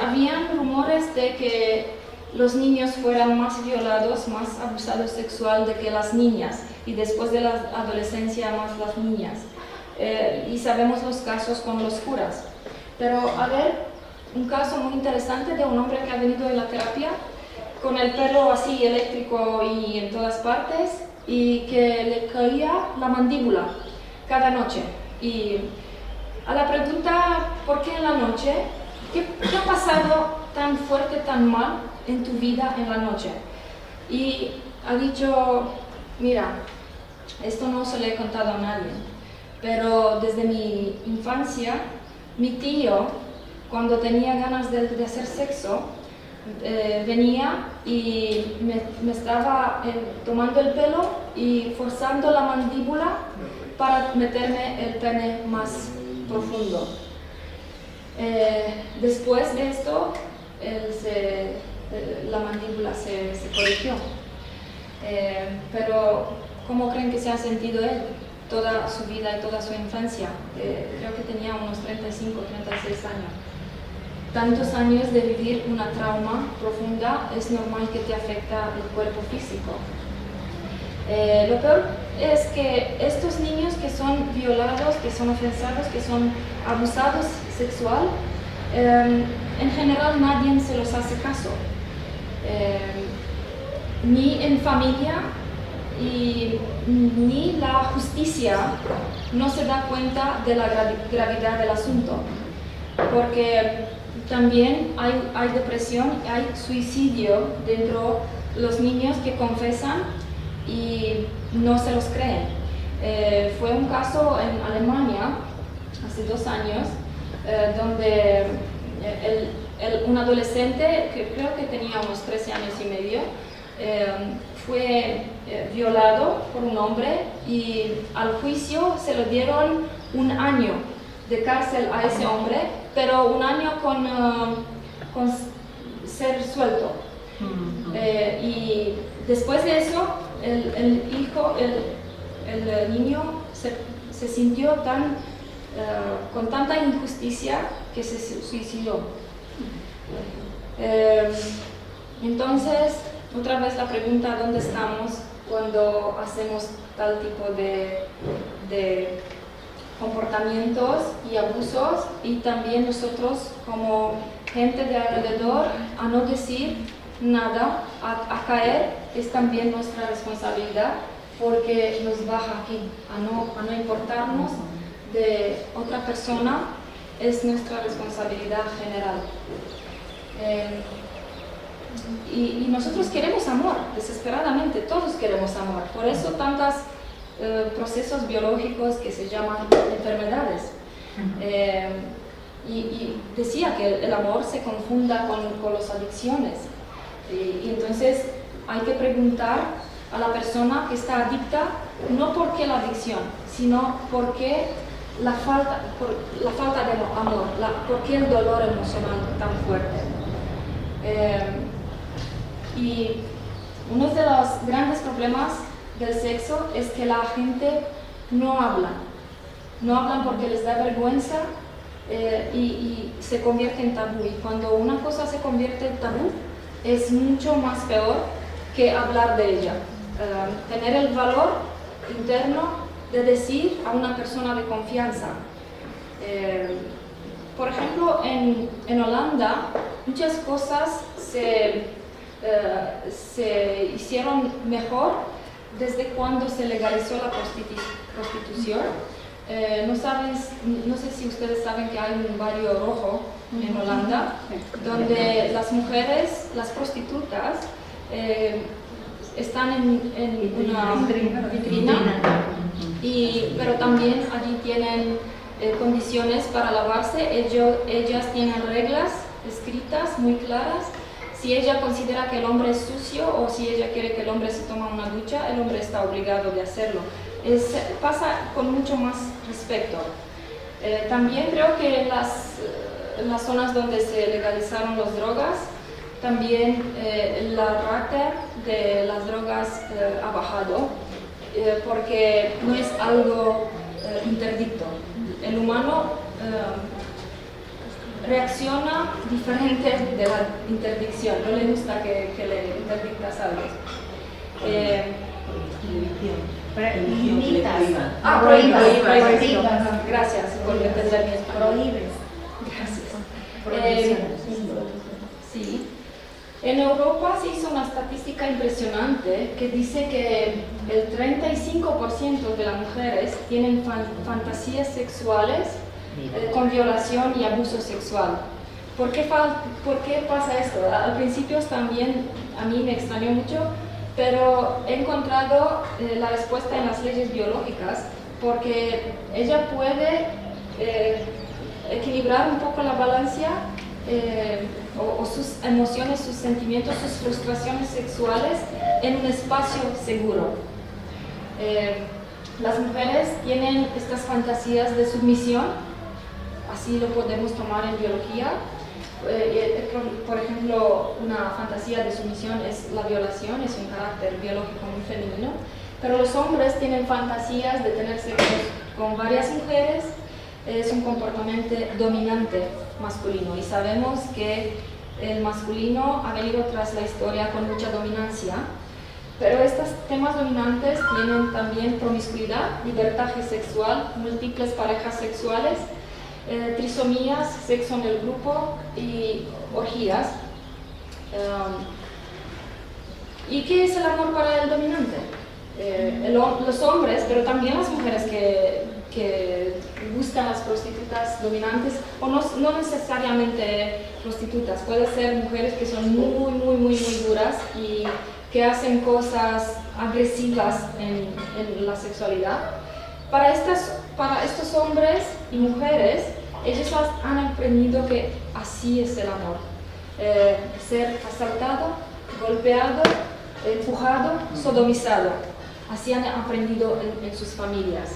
Habían rumores de que los niños fueran más violados, más abusados sexual de que las niñas, y después de la adolescencia más las niñas. Y sabemos los casos con los curas. Pero a ver, un caso muy interesante de un hombre que ha venido en la terapia con el pelo así eléctrico y en todas partes, y que le caía la mandíbula cada noche. Y a la pregunta, ¿por qué en la noche? ¿Qué ha pasado tan fuerte, tan mal en tu vida en la noche? Y ha dicho, mira, esto no se lo he contado a nadie, pero desde mi infancia, mi tío, cuando tenía ganas de hacer sexo, venía y me estaba tomando el pelo y forzando la mandíbula para meterme el pene más profundo. Después de esto, la mandíbula se corrigió. Pero ¿cómo creen que se ha sentido él toda su vida y toda su infancia? Creo que tenía unos 35, 36 años. Tantos años de vivir una trauma profunda, es normal que te afecta el cuerpo físico. Lo peor es que estos niños que son violados, que son ofensados, que son abusados sexual, en general nadie se los hace caso. Ni en familia y ni la justicia no se da cuenta de la gravedad del asunto, porque también hay depresión, hay suicidio dentro de los niños que confesan y no se los creen. Fue un caso en Alemania hace 2 años donde un adolescente, que creo que tenía unos 13 años y medio, fue violado por un hombre y al juicio se le dieron 1 año de cárcel a ese hombre, pero 1 año con ser suelto. Y después de eso, el niño se sintió con tanta injusticia que se suicidó. Entonces, otra vez la pregunta, ¿dónde estamos cuando hacemos tal tipo de comportamientos y abusos? Y también nosotros como gente de alrededor, a no decir nada, a caer, es también nuestra responsabilidad, porque nos baja aquí, a no importarnos de otra persona, es nuestra responsabilidad general. Y nosotros queremos amor, desesperadamente, todos queremos amor. Por eso tantos procesos biológicos que se llaman enfermedades. Y decía que el amor se confunda con las adicciones. Y entonces hay que preguntar a la persona que está adicta, no por qué la adicción, sino por qué la falta de amor, por qué el dolor emocional tan fuerte. Y uno de los grandes problemas del sexo es que la gente no hablan porque les da vergüenza y se convierte en tabú. Y cuando una cosa se convierte en tabú, es mucho más peor que hablar de ella. Tener el valor interno de decir a una persona de confianza. Por ejemplo, en Holanda muchas cosas se hicieron mejor desde cuando se legalizó la prostitución. No sé si ustedes saben que hay un barrio rojo en Holanda, donde las mujeres, las prostitutas, están en una vitrina, pero también allí tienen condiciones para lavarse. Ellas tienen reglas escritas muy claras. Si ella considera que el hombre es sucio o si ella quiere que el hombre se tome una ducha, el hombre está obligado de hacerlo. Pasa con mucho más respeto. También creo que en las zonas donde se legalizaron las drogas, también la rata de las drogas ha bajado, porque no es algo interdicto. El humano reacciona diferente de la interdicción, no le gusta que le interdictas algo. Prohíbas. Gracias por entender mi español. Prohíbes. Gracias. Sí. En Europa se hizo una estadística impresionante que dice que el 35% de las mujeres tienen fantasías sexuales con violación y abuso sexual. ¿Por qué pasa esto? Al principio también a mí me extrañó mucho, pero he encontrado la respuesta en las leyes biológicas, porque ella puede equilibrar un poco la balanza o sus emociones, sus sentimientos, sus frustraciones sexuales en un espacio seguro. Las mujeres tienen estas fantasías de sumisión, así lo podemos tomar en biología. Por ejemplo, una fantasía de sumisión es la violación, es un carácter biológico muy femenino, pero los hombres tienen fantasías de tener sexo con varias mujeres, es un comportamiento dominante masculino, y sabemos que el masculino ha venido tras la historia con mucha dominancia, pero estos temas dominantes tienen también promiscuidad, libertaje sexual, múltiples parejas sexuales, trisomías, sexo en el grupo y orgías. ¿Y qué es el amor para el dominante? Los hombres, pero también las mujeres que buscan las prostitutas dominantes, o no necesariamente prostitutas, pueden ser mujeres que son muy duras y que hacen cosas agresivas en la sexualidad. Para estos hombres y mujeres, ellos han aprendido que así es el amor. Ser asaltado, golpeado, empujado, sodomizado. Así han aprendido en sus familias.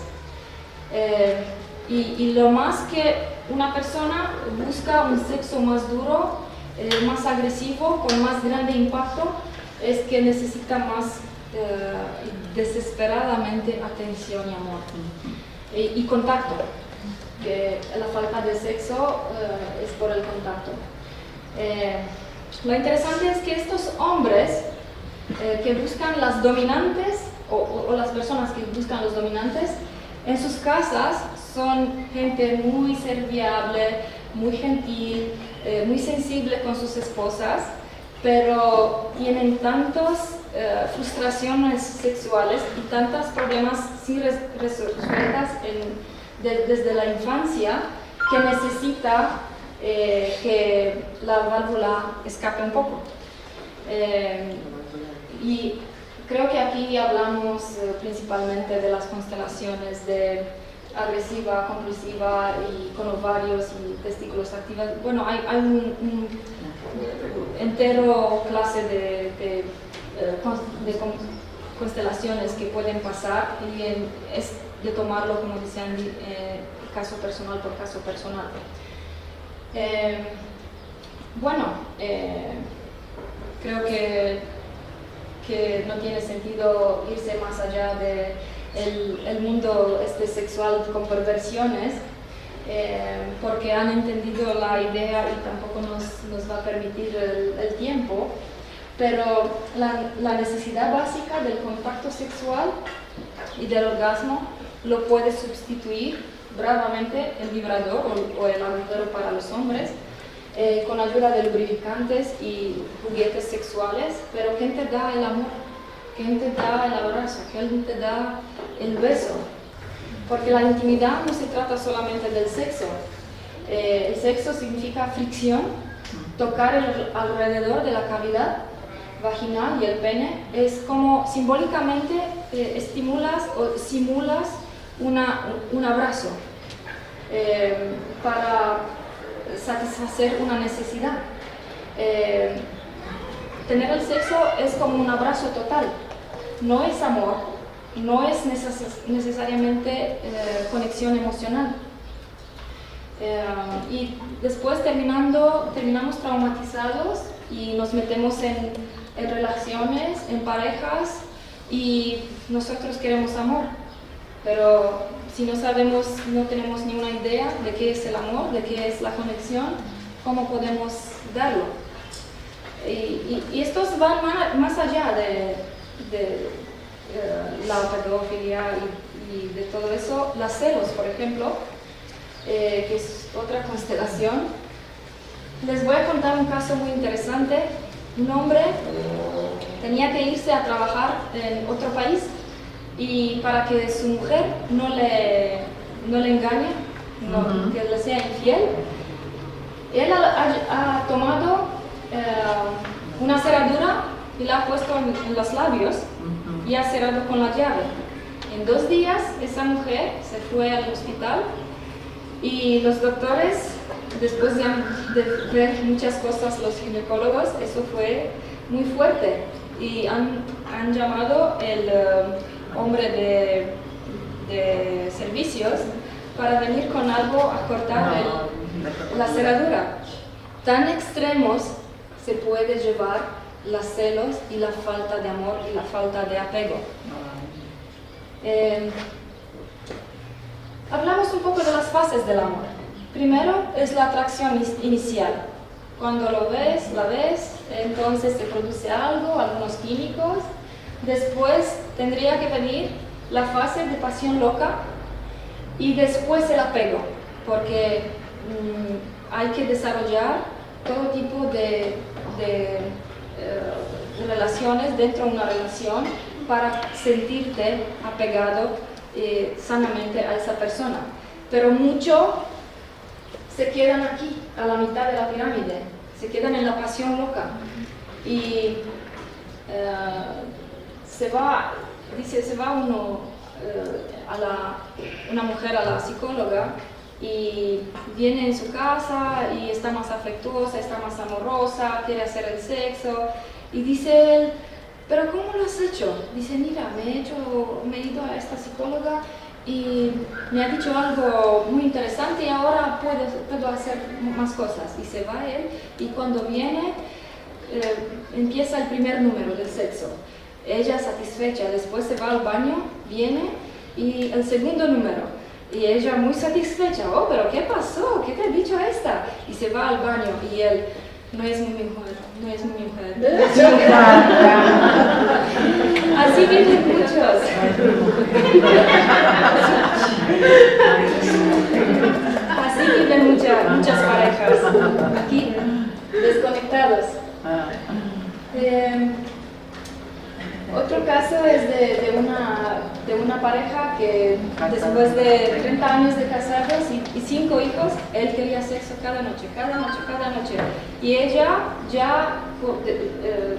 Y lo más que una persona busca un sexo más duro, más agresivo, con más grande impacto, es que necesita más desesperadamente atención y amor. Y contacto, que la falta de sexo es por el contacto. Lo interesante es que estos hombres que buscan las dominantes, o las personas que buscan los dominantes, en sus casas son gente muy serviable, muy gentil, muy sensible con sus esposas, pero tienen tantas frustraciones sexuales y tantos problemas sin resueltas desde la infancia, que necesita que la válvula escape un poco. Y creo que aquí hablamos principalmente de las constelaciones de agresiva, compulsiva y con ovarios y testículos activos. Bueno, hay un entero clase de constelaciones que pueden pasar, y es de tomarlo, como decían, caso personal por caso personal. Creo que no tiene sentido irse más allá de el mundo sexual con perversiones, porque han entendido la idea y tampoco nos va a permitir el tiempo, pero la necesidad básica del contacto sexual y del orgasmo lo puede sustituir bravamente el vibrador o el agujero para los hombres, con ayuda de lubricantes y juguetes sexuales. Pero ¿quién te da el amor? ¿Quién te da el abrazo? ¿Quién te da el beso? Porque la intimidad no se trata solamente del sexo. El sexo significa fricción, tocar alrededor de la cavidad vaginal y el pene. Es como simbólicamente estimulas o simulas un abrazo para satisfacer una necesidad. tener el sexo es como un abrazo total. No es amor, no es necesariamente conexión emocional. Y después terminamos traumatizados y nos metemos en relaciones, en parejas, y nosotros queremos amor. Pero si no sabemos, no tenemos ni una idea de qué es el amor, de qué es la conexión, ¿cómo podemos darlo? Y estos van más allá de la pedofilia y de todo eso. Las celos, por ejemplo, que es otra constelación. Les voy a contar un caso muy interesante. Un hombre tenía que irse a trabajar en otro país, y para que su mujer no le engañe, que le sea infiel, él ha tomado una cerradura y la ha puesto en los labios y ha cerrado con la llave. En 2 días esa mujer se fue al hospital y los doctores, después de ver muchas cosas, los ginecólogos, eso fue muy fuerte y han llamado el hombre de servicios para venir con algo a cortar la cerradura. Tan extremos se puede llevar los celos y la falta de amor y la falta de apego. Hablamos un poco de las fases del amor. Primero es la atracción inicial. Cuando la ves, entonces se produce algo, algunos químicos. Después tendría que venir la fase de pasión loca y después el apego, porque hay que desarrollar todo tipo de relaciones dentro de una relación para sentirte apegado sanamente a esa persona. Pero mucho se quedan aquí, a la mitad de la pirámide, se quedan en la pasión loca y se va una mujer a la psicóloga y viene en su casa y está más afectuosa, está más amorosa, quiere hacer el sexo y dice él, ¿pero cómo lo has hecho? Dice, mira, me he ido a esta psicóloga y me ha dicho algo muy interesante y ahora puedo hacer más cosas. Y se va él y cuando viene empieza el primer número del sexo. Ella satisfecha, después se va al baño, viene y el segundo número. Y ella muy satisfecha, oh, pero ¿qué pasó? ¿Qué te ha dicho esta? Y se va al baño y él, no es mi mujer, no es mi mujer. Así viven muchos. Así viven muchas parejas, aquí, desconectados. Otro caso es de una pareja que después de 30 años de casados y 5 hijos, él quería sexo cada noche. Y ella ya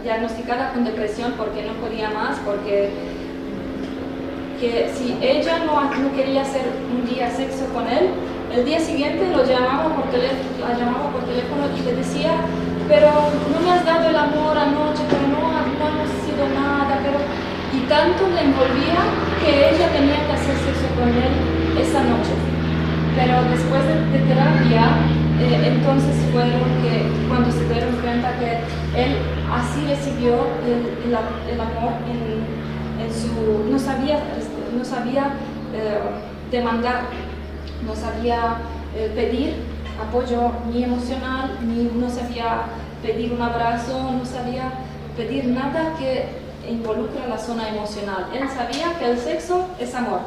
diagnosticada con depresión porque no podía más, porque si ella no quería hacer un día sexo con él, el día siguiente la llamaba por teléfono y le decía, pero no me has dado el amor anoche, pero no hemos sido nada, y tanto le envolvía que ella tenía que hacer sexo con él esa noche. Pero después de terapia, entonces fueron que cuando se dieron cuenta que él así recibió el amor en su... no sabía demandar, no sabía pedir apoyo ni emocional, ni no sabía pedir un abrazo, no sabía pedir nada que involucra la zona emocional. Él sabía que el sexo es amor.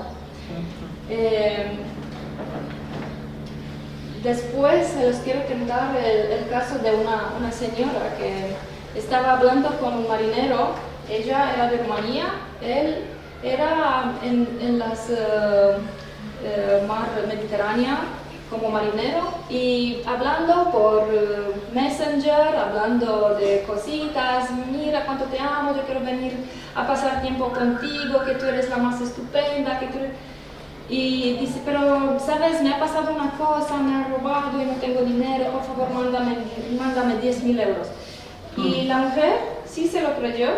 Después les quiero contar el caso de una señora que estaba hablando con un marinero. Ella era de Rumanía, él era en las mar Mediterránea como marinero y hablando por Messenger, hablando de cositas, mira cuánto te amo, yo quiero venir a pasar tiempo contigo, que tú eres la más estupenda, y dice, pero sabes, me ha pasado una cosa, me ha robado y no tengo dinero, por favor mándame 10.000 euros. Y la mujer sí se lo creyó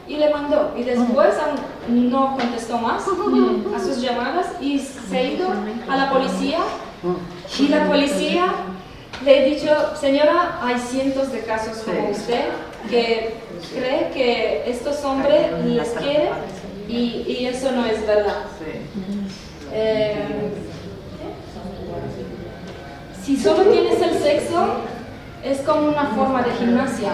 y le mandó. Y después aún no contestó más a sus llamadas y se ha ido a la policía. Y la policía le ha dicho, señora, hay cientos de casos como usted que cree que estos hombres les quieren y eso no es verdad. Si solo tienes el sexo, es como una forma de gimnasia,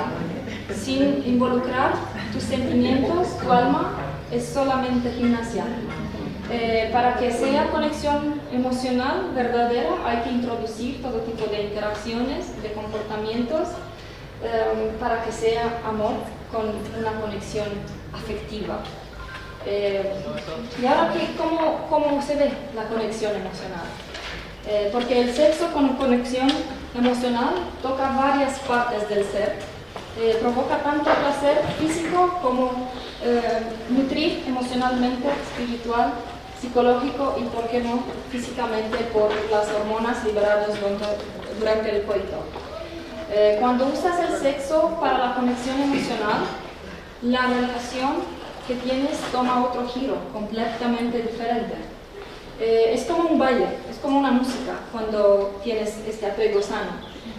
sin involucrar tus sentimientos, tu alma, es solamente gimnasia. Para que sea conexión emocional verdadera, hay que introducir todo tipo de interacciones, de comportamientos, para que sea amor con una conexión afectiva. Y ahora, ¿cómo se ve la conexión emocional? Porque el sexo con conexión emocional toca varias partes del ser, provoca tanto placer físico como nutrir emocionalmente, espiritual, psicológico y, por qué no, físicamente por las hormonas liberadas durante el coito. Cuando usas el sexo para la conexión emocional, la relación que tienes toma otro giro completamente diferente. Es como un baile, es como una música cuando tienes este apego sano.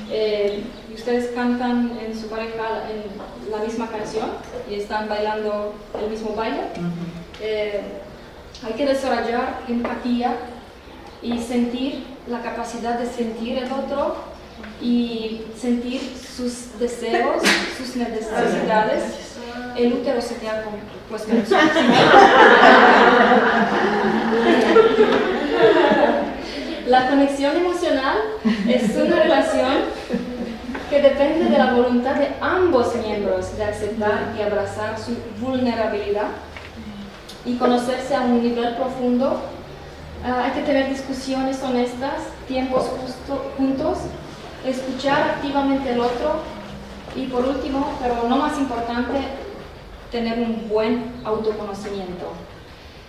Y ustedes cantan en su pareja en la misma canción y están bailando el mismo baile. Hay que desarrollar empatía y sentir la capacidad de sentir el otro y sentir sus deseos, sus necesidades. El útero se te ha puesto en su La conexión emocional es una relación que depende de la voluntad de ambos miembros de aceptar y abrazar su vulnerabilidad y conocerse a un nivel profundo. Hay que tener discusiones honestas, tiempos juntos, escuchar activamente al otro y, por último, pero no más importante, tener un buen autoconocimiento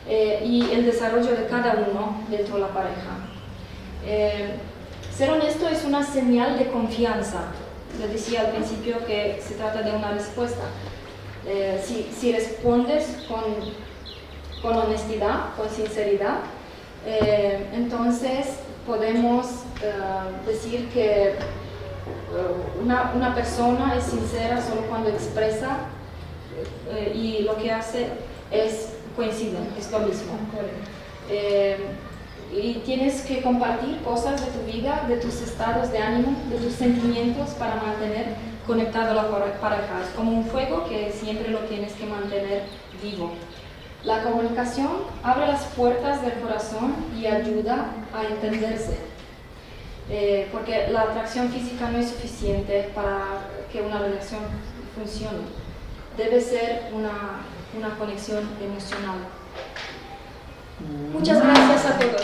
y el desarrollo de cada uno dentro de la pareja. Ser honesto es una señal de confianza. Les decía al principio que se trata de una respuesta. Si respondes con honestidad, con sinceridad, entonces podemos decir que una persona es sincera solo cuando expresa y lo que hace coincide, es lo mismo. Y tienes que compartir cosas de tu vida, de tus estados de ánimo, de tus sentimientos para mantener conectado a la pareja. Es como un fuego que siempre lo tienes que mantener vivo. La comunicación abre las puertas del corazón y ayuda a entenderse. Porque la atracción física no es suficiente para que una relación funcione. Debe ser una conexión emocional. Muchas gracias a todos.